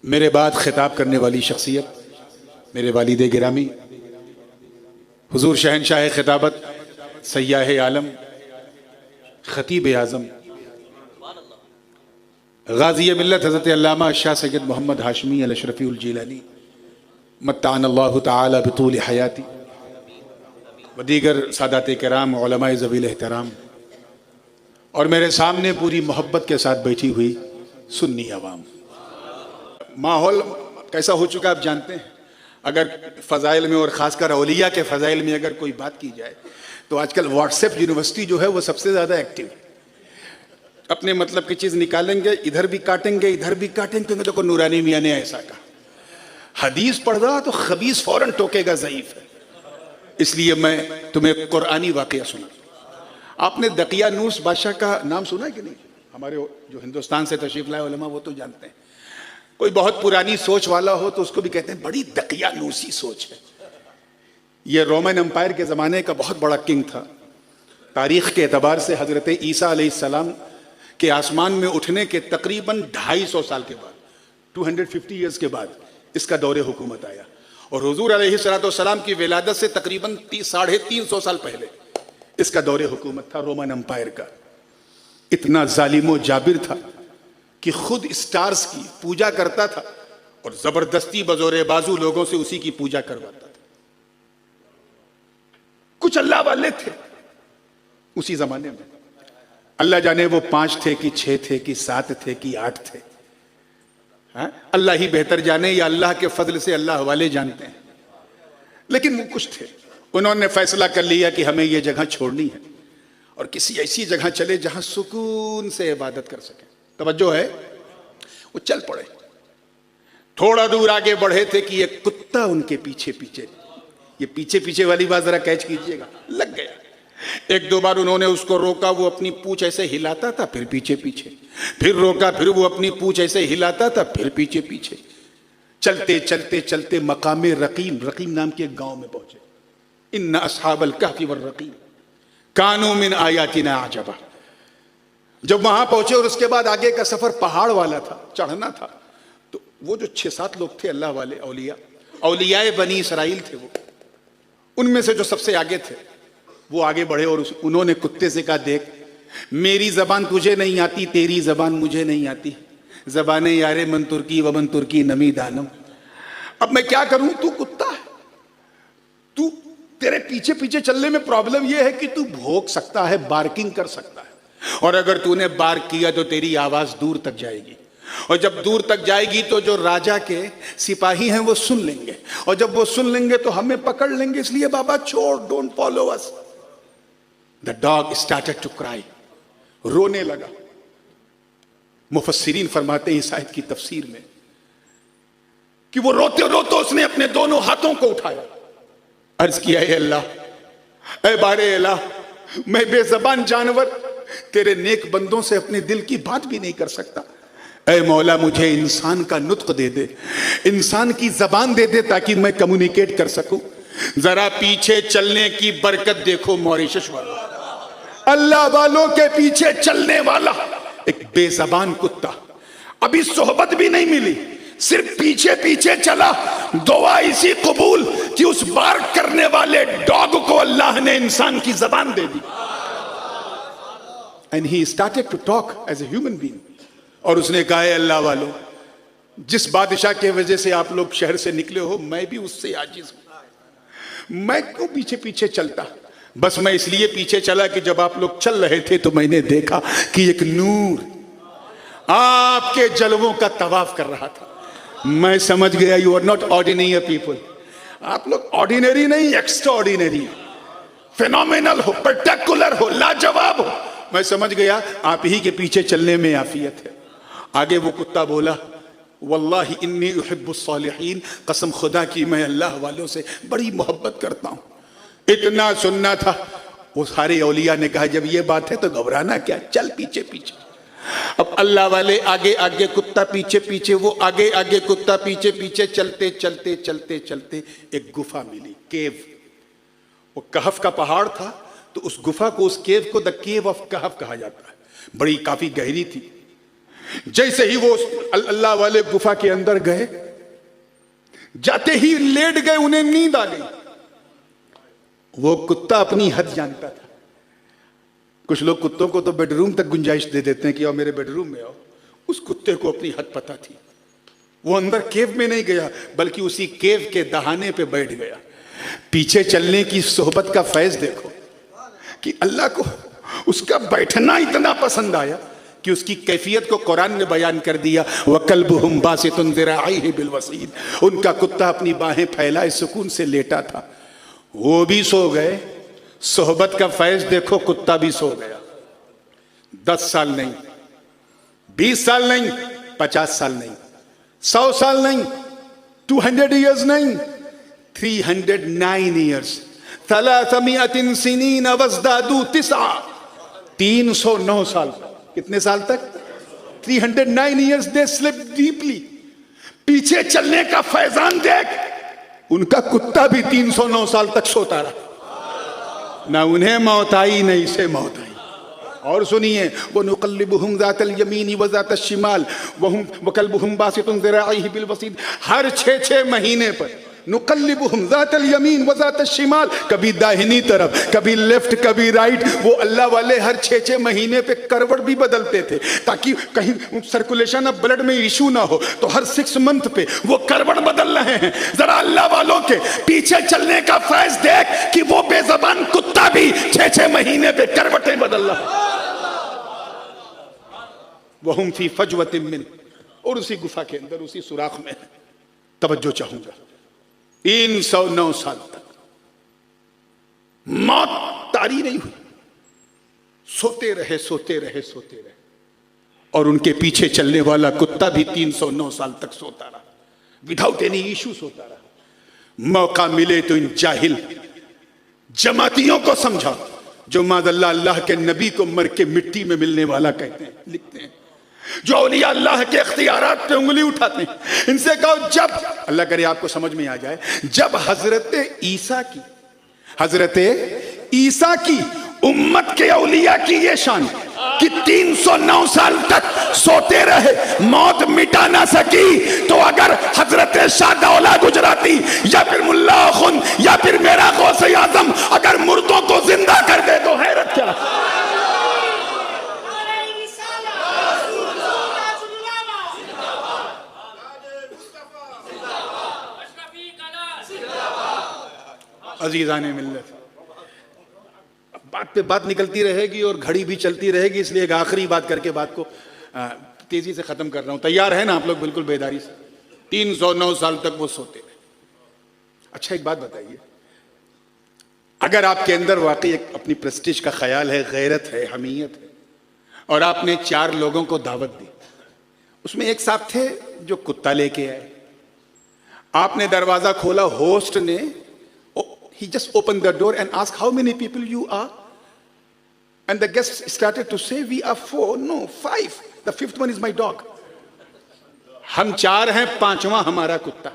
मेरे बाद खिताब करने वाली शख्सियत मेरे वालिद गिरामी हुजूर शहनशाह खिताबत सय्याह आलम खतीब आज़म गाज़ी मिल्लत हज़रत अल्लामा शाह सैयद मोहम्मद हाशमी अल अशरफ़ी उल जीलानी मत्ताअन अल्लाहु तआला बितूल हयाती व दीगर सादात किराम उलमाए ज़वील एहतराम और मेरे सामने पूरी मोहब्बत के साथ बैठी हुई सुन्नी अवाम। माहौल कैसा हो चुका आप जानते हैं। अगर फ़ज़ाइल में और ख़ासकर औलिया के फ़ज़ाइल में अगर कोई बात की जाए तो आजकल व्हाट्सएप यूनिवर्सिटी जो है वो सबसे ज़्यादा एक्टिव। अपने मतलब की चीज़ निकालेंगे, इधर भी काटेंगे इधर भी काटेंगे। देखो नूरानी मियाँ ने ऐसा कहा, हदीस पढ़ रहा तो खबीस फ़ौरन टोकेगा ज़ईफ़ है। इसलिए मैं तुम्हें कुरानी वाक़या सुना। आपने दकियानूस बादशाह का नाम सुना है कि नहीं? हमारे जो हिंदुस्तान से तशरीफ़ लाए उलमा वो तो जानते हैं। कोई बहुत पुरानी सोच वाला हो तो उसको भी कहते हैं बड़ी दकियानूसी सोच है। ये रोमन एम्पायर के ज़माने का बहुत बड़ा किंग था। तारीख़ के एतबार से हज़रत ईसा अलैहिस्सलाम के आसमान में उठने के तकरीबन 250 साल के बाद 250 ईयर्स के बाद इसका दौरे हुकूमत आया। और हुजूर अलैहिस्सलाम की विलादत से तकरीबन 350 साल पहले इसका दौरे हुकूमत था रोमन एम्पायर का। इतना जालिम जाबिर था कि खुद स्टार्स की पूजा करता था और जबरदस्ती बजोरे बाजू लोगों से उसी की पूजा करवाता था। कुछ अल्लाह वाले थे उसी जमाने में। अल्लाह जाने वो 5 थे कि 6 थे कि 7 थे कि 8 थे। हाँ? अल्लाह ही बेहतर जाने या अल्लाह के फजल से अल्लाह वाले जानते हैं। लेकिन वो कुछ थे, उन्होंने फैसला कर लिया कि हमें ये जगह छोड़नी है और किसी ऐसी जगह चले जहां सुकून से इबादत कर सके। तवज्जो है। वो चल पड़े। थोड़ा दूर आगे बढ़े थे कि एक कुत्ता उनके पीछे पीछे, ये पीछे पीछे वाली बात जरा कैच कीजिएगा, लग गया। एक दो बार उन्होंने उसको रोका, वो अपनी पूंछ ऐसे हिलाता था, फिर पीछे पीछे, फिर रोका, फिर वो अपनी पूंछ ऐसे हिलाता था, फिर पीछे पीछे। चलते चलते चलते मकामे रकीम, रकीम नाम के एक गांव में पहुंचे। इन्ना अस्हाबल कहफी वर रकीम कानू मिन आयातिना अजबा। जब वहां पहुंचे और उसके बाद आगे का सफर पहाड़ वाला था, चढ़ना था, तो वो जो 6-7 लोग थे अल्लाह वाले औलिया, औलियाए बनी इसराइल थे वो, उनमें से जो सबसे आगे थे वो आगे बढ़े और उन्होंने कुत्ते से कहा, देख मेरी जबान तुझे नहीं आती, तेरी जबान मुझे नहीं आती, जबाने यारे मन तुर्की व मन तुर्की नमी दानम। अब मैं क्या करूं, तू कुत्ता है, तू तेरे पीछे पीछे चलने में प्रॉब्लम यह है कि तू भौंक सकता है, बार्किंग कर सकता है, और अगर तूने बार्क किया तो तेरी आवाज दूर तक जाएगी, और जब दूर तक जाएगी तो जो राजा के सिपाही हैं वो सुन लेंगे, और जब वो सुन लेंगे तो हमें पकड़ लेंगे। इसलिए बाबा छोड़, don't follow us. The dog started to cry, रोने लगा। मुफस्सिरीन फरमाते हैं इस आयत की तफसीर में कि वो रोते रोते उसने अपने दोनों हाथों को उठाया, अर्ज किया, ए अल्लाह, ए बारे अल्लाह, मैं बेजबान जानवर तेरे नेक बंदों से अपने दिल की बात भी नहीं कर सकता। ऐ मौला मुझे इंसान का नुत्क दे दे, इंसान की जबान दे दे ताकि मैं कम्युनिकेट कर सकूं। जरा पीछे चलने की बरकत देखो मॉरिशस वालों, अल्लाह वालों के पीछे चलने वाला एक बेजबान कुत्ता, अभी सोहबत भी नहीं मिली, सिर्फ पीछे पीछे चला, दुआ इसी कबूल कि उस बार्क करने वाले डॉग को अल्लाह ने इंसान की जबान दे दी। And he started to talk as a human being. और उसने कहा, अल्लाह वालों, जिस बादशाह के वजह से आप लोग शहर से निकले हो, मैं भी उससे आजिज हूं। मैं क्यों पीछे पीछे चलता? बस मैं इसलिए पीछे चला कि जब आप लोग चल रहे थे तो मैंने देखा कि एक नूर आपके जलवों का तवाफ कर रहा था। मैं समझ गया, you are not ordinary people, आप लोग ऑर्डिनरी नहीं, एक्स्ट्रा ऑर्डिनरी, फिनोमिनल हो, पर्टिकुलर हो, लाजवाब हो। मैं समझ गया आप ही के पीछे चलने में आफियत है। आगे वो कुत्ता बोला, वल्लाहि इन्नी उहिब्बुस सालिहीन, कसम खुदा की मैं अल्लाह वालों से बड़ी मोहब्बत करता हूं। इतना सुनना था। वो सारे औलिया ने कहा, जब ये बात है तो घबराना क्या, चल पीछे पीछे। अब अल्लाह वाले आगे आगे, कुत्ता पीछे पीछे, वो आगे आगे, कुत्ता पीछे पीछे, चलते चलते चलते चलते एक गुफा मिली, केव। वो कहफ का पहाड़ था, तो उस गुफा को, उस केव को द केव ऑफ कहफ कहा जाता है। बड़ी काफी गहरी थी। जैसे ही वो अल्लाह वाले गुफा के अंदर गए, जाते ही लेट गए, उन्हें नींद आ गई। वो कुत्ता अपनी हद जानता था। कुछ लोग कुत्तों को तो बेडरूम तक गुंजाइश दे देते हैं कि आओ मेरे बेडरूम में आओ। उस कुत्ते को अपनी हद पता थी। वो अंदर केव में नहीं गया, बल्कि उसी केव के दहाने पे बैठ गया। पीछे चलने की सोहबत का फैज़ देखो कि अल्लाह को उसका बैठना इतना पसंद आया कि उसकी कैफियत को कुरान ने बयान कर दिया, वकल्बुहुम बासितुन ज़िराइहि बिलवसीद। उनका कुत्ता अपनी बाहें फैलाए सुकून से लेटा था। वो भी सो गए। सोहबत का फैज़ देखो, कुत्ता भी सो गया। 10 साल नहीं, 20 साल नहीं, 50 साल नहीं, 100 साल नहीं, 200 ईयर्स नहीं, 309 ईयर्स, 300 सिनीन वज़दादू 9, 309 साल। कितने साल तक? 309 ईयर्स दे स्लीप डीपली। पीछे चलने का फैजान देख, उनका कुत्ता भी 309 साल तक सोता रहा। ना उन्हें मौत आई, न इसे मौत आई। और सुनिए, वो नुक़ल्लिबुहुम ज़ातल यमीनी व ज़ातल शिमाल व कल्बुहुम बासितुन ज़िराइहि बिल वसीद। हर 6 महीने पर नुक़ल्लिबुहुम ज़ातल यमीन व ज़ातल शिमाल, कभी दाहिनी तरफ, कभी लेफ्ट, कभी राइट। वो अल्लाह वाले हर 6 महीने पे करवट भी बदलते थे ताकि कहीं सर्कुलेशन ऑफ ब्लड में इशू ना हो। तो हर 6 मंथ पे वो करवट बदल रहे हैं। जरा अल्लाह वालों के पीछे चलने का फैज़ देख कि वो बेज़बान कुत्ता भी 6 महीने पे करवटें बदल रहा है। वहुम फी फजवतिन मिन, और उसी गुफा के अंदर, उसी सुराख में। तवज्जो चाहूंगा, 309 साल तक मौत तारी नहीं हुई। सोते रहे, सोते रहे, सोते रहे। और उनके पीछे चलने वाला कुत्ता भी 309 साल तक सोता रहा, विदाउट एनी इशू सोता रहा। मौका मिले तो इन जाहिल जमातियों को समझा जो मादल्ला अल्लाह के नबी को मर के मिट्टी में मिलने वाला कहते हैं, लिखते हैं, जो औलिया अल्लाह के इख्तियारात पे उंगली उठाते हैं। इनसे कहो, जब अल्लाह करे आपको समझ में आ जाए, जब हजरत ईसा की उम्मत के औलिया की ये शान कि 309 साल तक सोते रहे, मौत मिटा ना सकी, तो अगर हजरत शाहदौला गुजराती या फिर मुल्ला खुन या फिर मेरा गौसे आजम अगर मुर्दों को जिंदा कर दे तो हैरत क्या। अजीज़ाने मिल्लत, बात पे बात निकलती रहेगी और घड़ी भी चलती रहेगी, इसलिए एक आखिरी बात करके बात को तेजी से खत्म कर रहा हूं। तैयार है ना आप लोग? बिल्कुल बेदारी से। 309 साल तक वो सोते रहे। अच्छा, एक बात बताइए, अगर आपके अंदर वाकई एक अपनी प्रेस्टीज का ख्याल है, गैरत है, हमीयत है, और आपने 4 लोगों को दावत दी, उसमें एक साहब थे जो कुत्ता लेके आए, आपने दरवाजा खोला, होस्ट ने he just opened the door and asked how many people you are, and the guests started to say we are 4, no 5, the 5th one is my dog. हम 4 हैं, 5वां हमारा कुत्ता।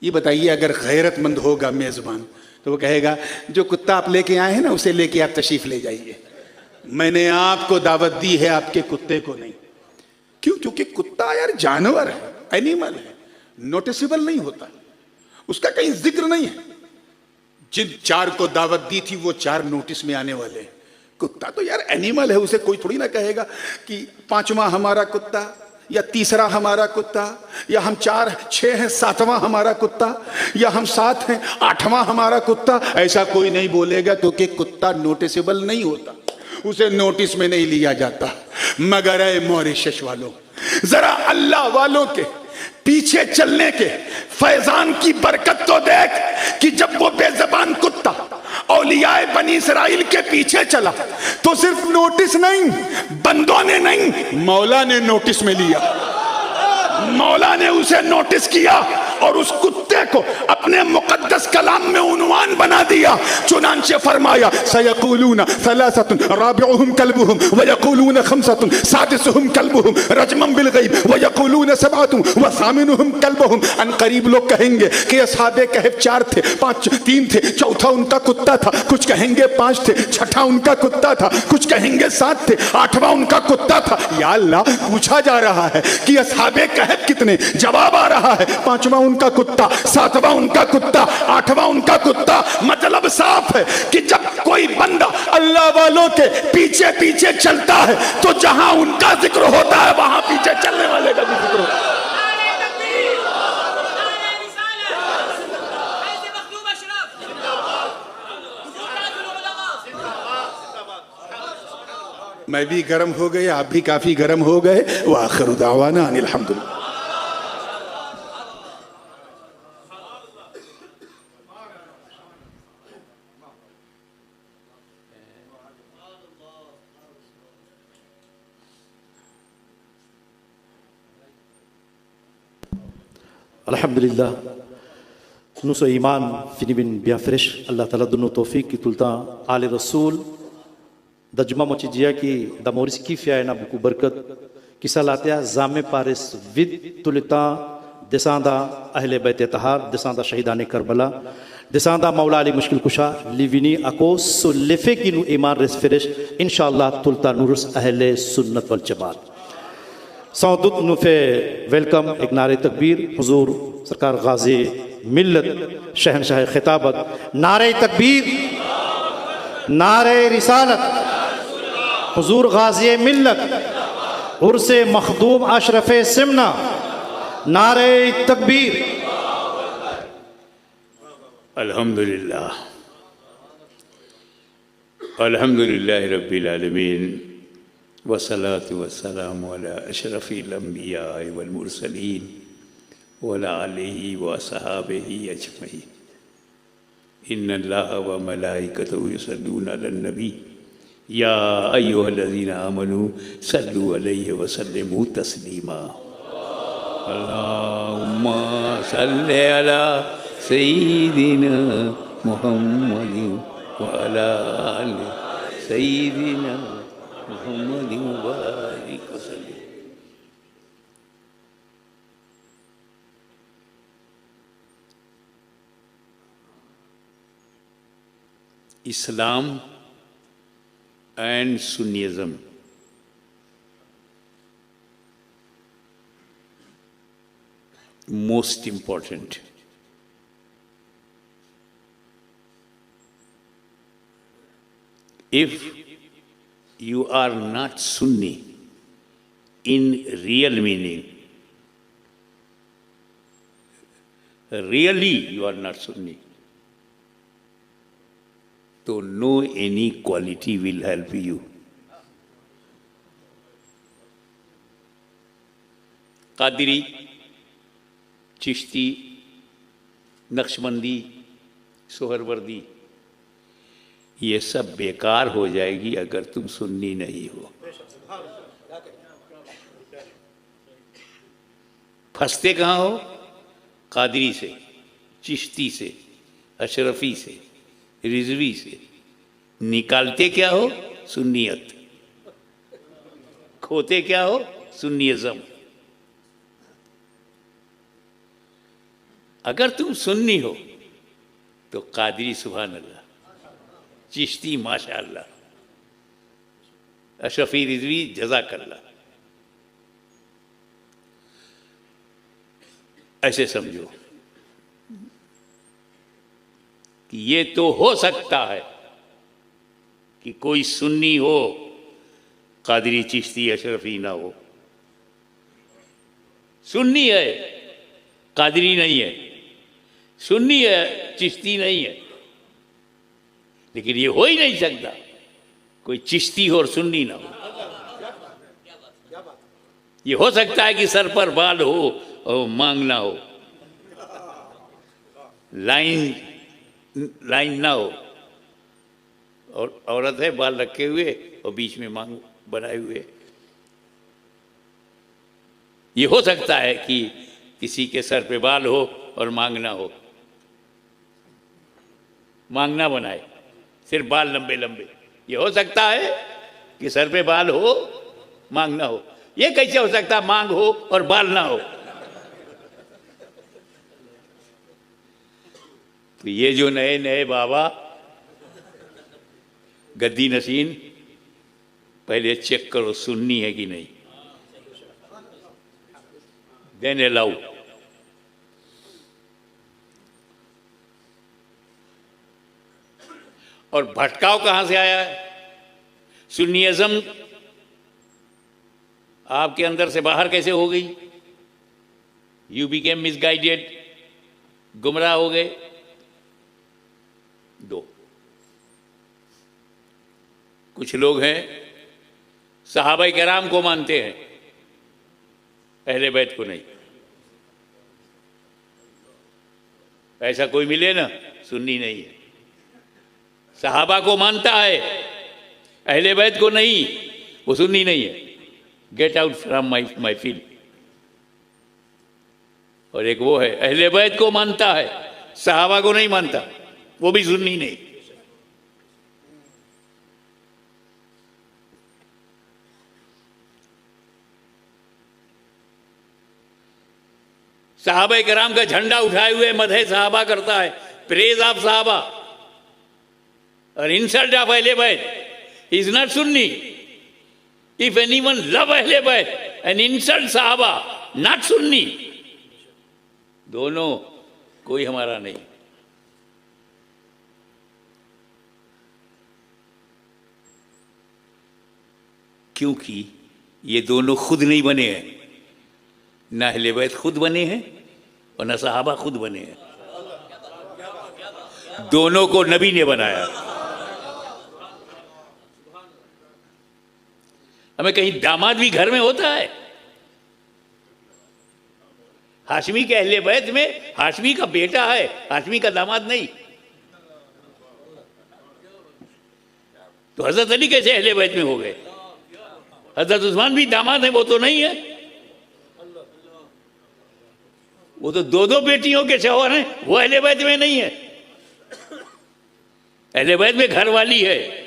ये बताइए, अगर गैरतमंद होगा मेजबान तो वो कहेगा जो कुत्ता आप लेके आए हैं ना, उसे लेके आप तशरीफ ले जाइए, मैंने आपको दावत दी है, आपके कुत्ते को नहीं। क्यों? क्योंकि कुत्ता यार जानवर है, एनिमल है, नोटिसेबल नहीं होता, उसका कहीं जिक्र नहीं है। जिन 4 को दावत दी थी वो 4 नोटिस में आने वाले हैं। कुत्ता तो यार एनिमल है, उसे कोई थोड़ी ना कहेगा कि 5वां हमारा कुत्ता या 3रा हमारा कुत्ता, या हम 4 6 हैं 7वां हमारा कुत्ता, या हम 7 हैं 8वां हमारा कुत्ता। ऐसा कोई नहीं बोलेगा, क्योंकि कुत्ता नोटिसेबल नहीं होता, उसे नोटिस में नहीं लिया जाता। मगर ऐ मॉरिशस वालों, जरा अल्लाह वालों के पीछे चलने के फैजान की बरकत तो देख कि जब वो बेज़बान कुत्ता औलियाए बनी इसराइल के पीछे चला तो सिर्फ नोटिस नहीं, बंदों ने नहीं, मौला ने नोटिस में लिया। मौला ने उसे नोटिस किया और उस कुत्ते को अपने मुकद्दस कलाम में उन्वान बना दिया। चुनांचे फरमाया सयक़ूलून सलासतुन राबिउहुम कल्बुहुम व यक़ूलून खम्सतुन सादिसुहुम कल्बुहुम रजमन बिल गैब व यक़ूलून सबअतुन व सामिनुहुम कल्बुहुम। अन करीब लोग कहेंगे कि असहाबे कहफ 4 थे, 3 थे, चौथा उनका कुत्ता था। कुछ कहेंगे 5 थे, छठा उनका कुत्ता था। कुछ कहेंगे 7 थे, 8वां उनका कुत्ता था। या अल्लाह, पूछा जा रहा है कि असहाबे कहफ कितने? जवाब आ रहा है 5वां उनका कुत्ता, 7वां उनका कुत्ता, 8वां उनका कुत्ता। मतलब साफ है कि जब कोई बंदा अल्लाह वालों के पीछे पीछे चलता है तो जहां उनका जिक्र होता है वहां पीछे चलने वाले का भी जिक्र होता है। मैं भी गर्म हो गए, आप भी काफी गर्म हो गए। व आखिर दावाना अनिल हम्दुलिल्लाह। अल्हम्दुलिल्लाह नुसो ईमान फिनिबिन बियाफ्रेश अल्लाह ताला दुनो तौफीक की तुलता आले रसूल दजमा मोचिजिया की दमोरिस की फियाना बुकु बरकत किसा लातिया जामे पारिस विद तुलता दिसांदा अहले बैत तहार दिसांदा शहीदान करबला दिसांदा मौला अली मुश्किल कुशा लिविनी अको सुल्लेफे की नु ईमान रेस फिरिश इंशाअल्लाह तुलता नूरुस अहले सुन्नत वल जमात सौदुत नुफे वेलकम एक नारे तकबीर हुजूर सरकार गाजी मिल्लत शहनशाह खिताबत नारे तकबीर नारे रिसालत हुजूर गाजी मिल्लत उर्से मखदूम अशरफ सिमना नारे तकबीर। अल्हम्दुलिल्लाह अल्हम्दुलिल्लाह रब्बिल आलमीन वस्सलातु वस्सलामु अला अशरफिल अंबिया वल मुरसलीन व अला आलिहि व असहाबिहि अजमईन। इन्नल्लाहा व मलाइकतहु युसल्लूना अलन नबी या अय्युहल्लज़ीना आमनू सल्लु अलैहि व सल्लिमू तस्लीमा। अल्लाहुम्मा सल्लि अला सय्यिदिना मुहम्मदिन व अला आलि सय्यिदिना मुहम्मदिन व बारिक वसल्लिम। Islam and Sunnism most important. If you are not Sunni in real meaning, really you are not Sunni, तो no any quality will help you. Qadri, Chishti, Naqshbandi, Suhrawardy, ये सब बेकार हो जाएगी अगर तुम सुन्नी नहीं हो। फंसते कहाँ हो? कादरी से, चिश्ती से, अशरफी से, रिजवी से। निकालते क्या हो? सुन्नियत। खोते क्या हो? सुन्नियज़म। अगर तुम सुन्नी हो तो कादरी सुभान अल्लाह, चिश्ती माशाअल्लाह, अशरफी रिजवी जज़ाकल्लाह। ऐसे समझो कि ये तो हो सकता है कि कोई सुन्नी हो, कादरी चिश्ती अशरफी ना हो। सुन्नी है, कादरी नहीं है, सुन्नी है, चिश्ती नहीं है। लेकिन ये हो ही नहीं सकता कोई चिश्ती हो और सुन्नी ना हो। ये हो सकता है कि सर पर बाल हो और मांग ना हो, लाइन ना हो, और औरत है बाल रखे हुए और बीच में मांग बनाए हुए। ये हो सकता है कि किसी के सर पे बाल हो और मांग ना हो, मांग ना बनाए, सिर्फ बाल लंबे लंबे। ये हो सकता है कि सर पे बाल हो मांग ना हो। ये कैसे हो सकता है मांग हो और बाल ना हो? तो ये जो नए नए बाबा गद्दी नशीन, पहले चेक करो सुन्नी है कि नहीं, देन अलाउ। और भटकाव कहां से आया है? सुन्नीइज्म आपके अंदर से बाहर कैसे हो गई? यू बिकेम मिसगाइडेड, गुमराह हो गए। दो कुछ लोग हैं सहाबा किराम को मानते हैं, अहले बैत को नहीं। ऐसा कोई मिले ना, सुन्नी नहीं है। सहाबा को मानता है, अहले बैत को नहीं, वो सुन्नी नहीं है। Get out from my field. और एक वो है अहले बैत को मानता है, सहाबा को नहीं मानता, वो भी सुन्नी नहीं। सहाबा किराम का झंडा उठाए हुए मदह सहाबा करता है, प्रेज ऑफ सहाबा, और इंसल्ट ऑफ अहले बैत is not Sunni. If anyone love अहले बैत एंड इंसल्ट सहाबा, नॉट सुन्नी। दोनों कोई हमारा नहीं। क्योंकि ये दोनों खुद नहीं बने हैं, ना अहले बैत खुद बने हैं और ना सहाबा खुद बने हैं। दोनों को नबी ने बनाया। हमें कहीं दामाद भी घर में होता है। हाशमी के अहले बैत में हाशमी का बेटा है, हाशमी का दामाद नहीं। तो हजरत अली कैसे अहले बैत में हो गए? हजरत उस्मान भी दामाद है, वो तो नहीं है। वो तो दो दो बेटियों के शौहर हैं, वो अहले बैत में नहीं है। अहले बैत में घर वाली है,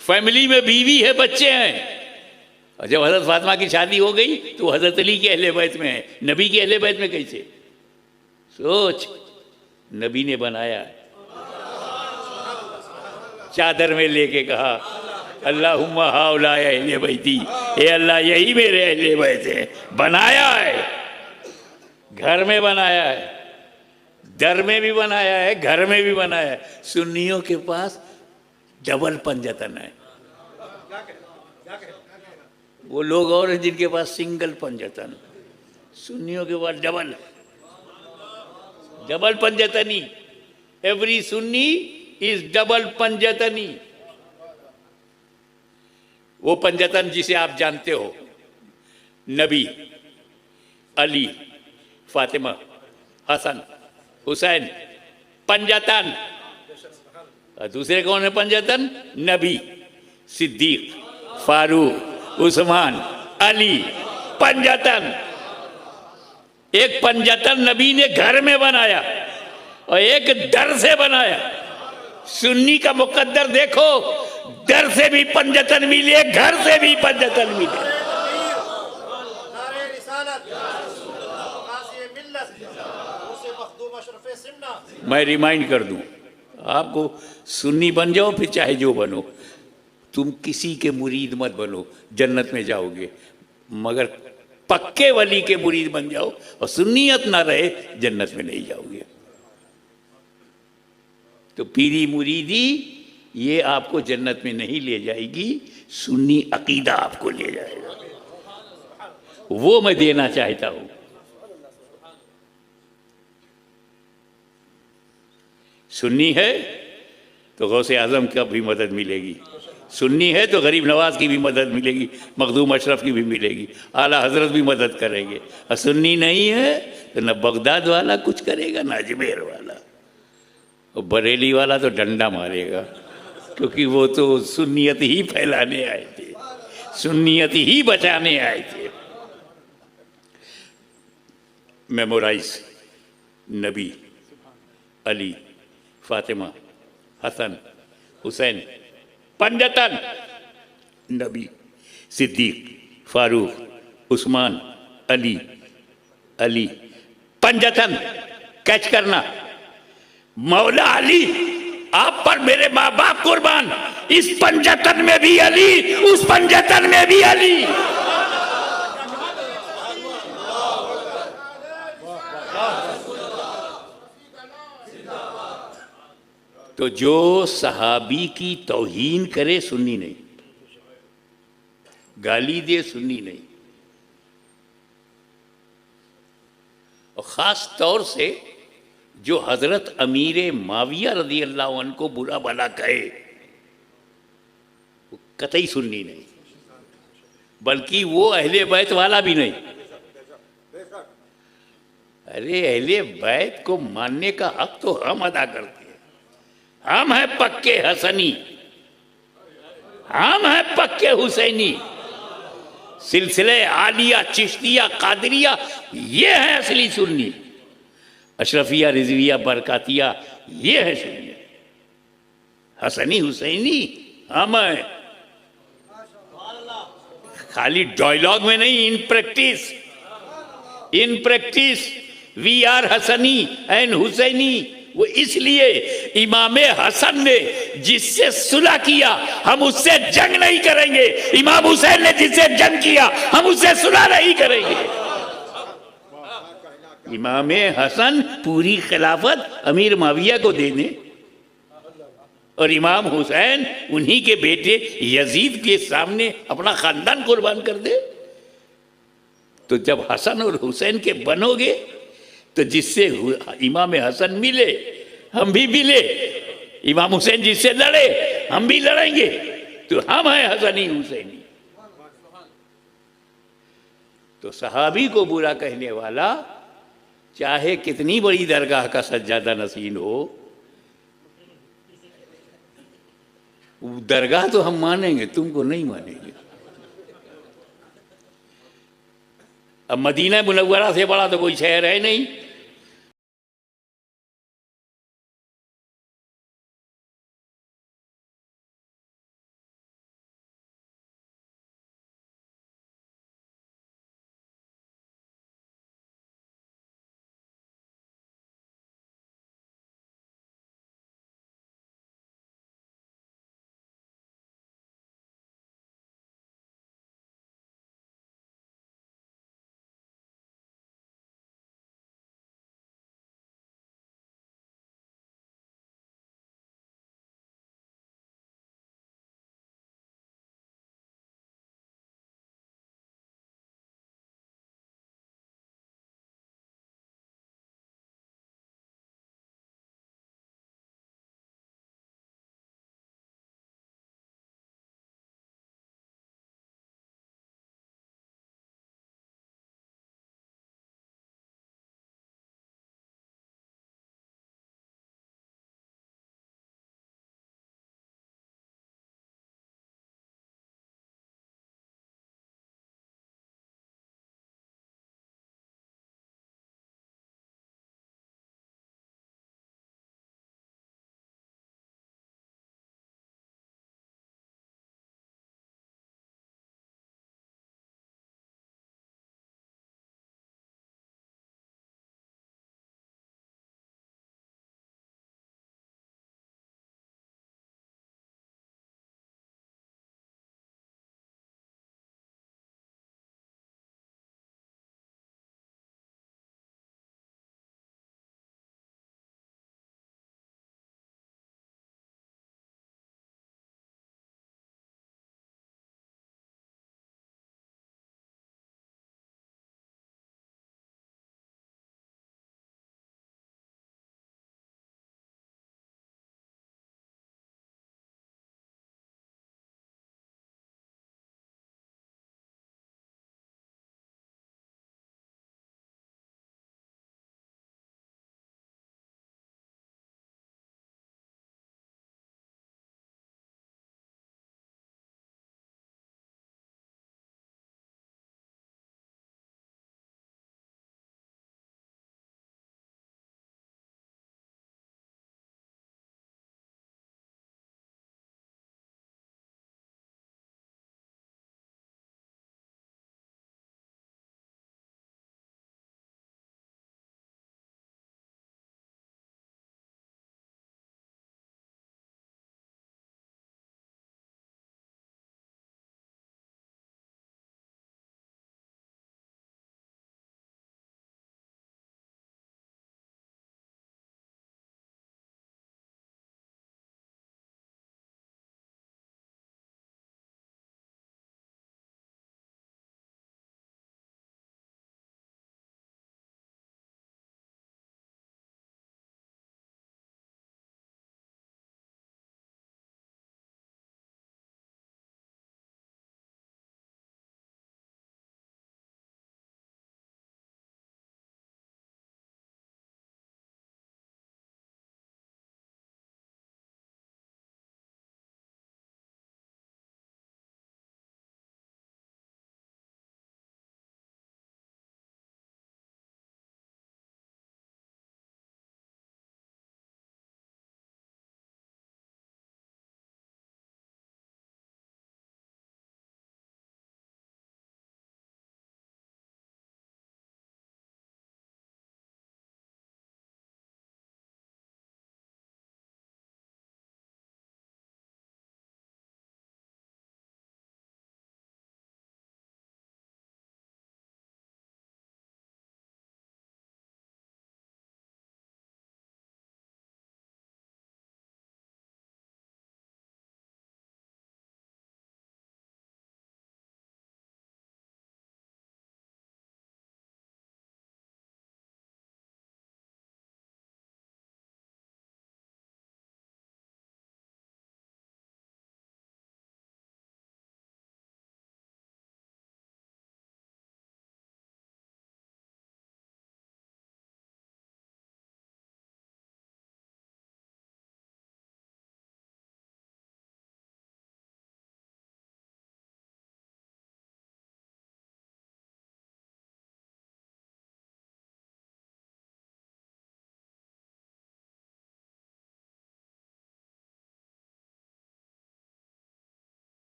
फैमिली में बीवी है, बच्चे हैं। और जब हजरत फातिमा की शादी हो गई तो हजरत अली के अहले बैत में है, नबी के अहले बैत में कैसे? सोच, नबी ने बनाया है। चादर में लेके कहा अल्लाहुम्मा हाउला अहले बैती, ए अल्लाह यही मेरे अहले बैत है। बनाया है, घर में बनाया है, दर में भी बनाया है, घर में भी बनाया है। सुन्नियों के पास डबल पंजतन है। वो लोग और हैं जिनके पास सिंगल पंजतन, सुन्नियों के पास double, double Panjtani. Every Sunni is double Panjtani. वो पंजतन जिसे आप जानते हो, नबी, अली, फातिमा, हसन, हुसैन, पंजतन। और दूसरे कौन है पंजतन? नबी, सिद्दीक, फारूक, उस्मान, अली, पंजतन। एक पंजतन नबी ने घर में बनाया और एक दर से बनाया। सुन्नी का मुकद्दर देखो, दर से भी पंजतन मिले, घर से भी पंजतन मिले। मैं रिमाइंड कर दूं आपको, सुन्नी बन जाओ फिर चाहे जो बनो, तुम किसी के मुरीद मत बनो, जन्नत में जाओगे। मगर पक्के वली के मुरीद बन जाओ और सुन्नियत ना रहे, जन्नत में नहीं जाओगे। तो पीरी मुरीदी ये आपको जन्नत में नहीं ले जाएगी, सुन्नी अकीदा आपको ले जाएगा। वो मैं देना चाहता हूं। सुन्नी है तो गौसे आजम का भी मदद मिलेगी, सुन्नी है तो गरीब नवाज की भी मदद मिलेगी, मखदूम अशरफ की भी मिलेगी, आला हजरत भी मदद करेंगे। और सुन्नी नहीं है तो न बगदाद वाला कुछ करेगा, न अजमेर वाला, और बरेली वाला तो डंडा मारेगा, क्योंकि वो तो सुन्नियत ही फैलाने आए थे, सुन्नियत ही बचाने आए थे। मेमोराइज नबी, अली, फातिमा, हसन, हुसैन, पंजतन नबी, सिद्दीक, फारूक, उस्मान, अली, अली, पंजतन कैच करना, मौला अली, आप पर मेरे माँ बाप कुर्बान, इस पंजतन में भी अली, उस पंजतन में भी अली। तो जो सहाबी की तौहीन करे सुन्नी नहीं, गाली दे सुन्नी नहीं। और ख़ास तौर से जो हज़रत अमीर माविया रज़ी अल्लाह अन्हु को बुरा भला कहे, वो कतई सुन्नी नहीं, बल्कि वो अहले बैत वाला भी नहीं। अरे अहले बैत को मानने का हक तो हम अदा करते हैं। हम हैं पक्के हसनी, हम हैं पक्के हुसैनी। सिलसिले आलिया, चिश्तिया, कादरिया, ये है असली सुन्नी। अशरफिया, रिजविया, बरकातिया, ये है सुन्नी। हसनी हुसैनी हम हैं, खाली डायलॉग में नहीं, in practice. In practice we are Hasani and Husaini. वो इसलिए इमाम हसन ने जिससे सुलह किया हम उससे जंग नहीं करेंगे, इमाम हुसैन ने जिससे जंग किया हम उससे सुलह नहीं करेंगे। इमाम हसन पूरी खिलाफत अमीर माविया को देने और इमाम हुसैन उन्हीं के बेटे यजीद के सामने अपना खानदान कुर्बान कर दे। तो जब हसन और हुसैन के बनोगे तो जिससे इमाम हसन मिले हम भी मिले, इमाम हुसैन जिससे लड़े हम भी लड़ेंगे। तो हम हैं हसनी हुसैनी। तो सहाबी को बुरा कहने वाला चाहे कितनी बड़ी दरगाह का सज्जादा नसीन हो, दरगाह तो हम मानेंगे, तुमको नहीं मानेंगे। अब मदीना मुनव्वरा से बड़ा तो कोई शहर है नहीं।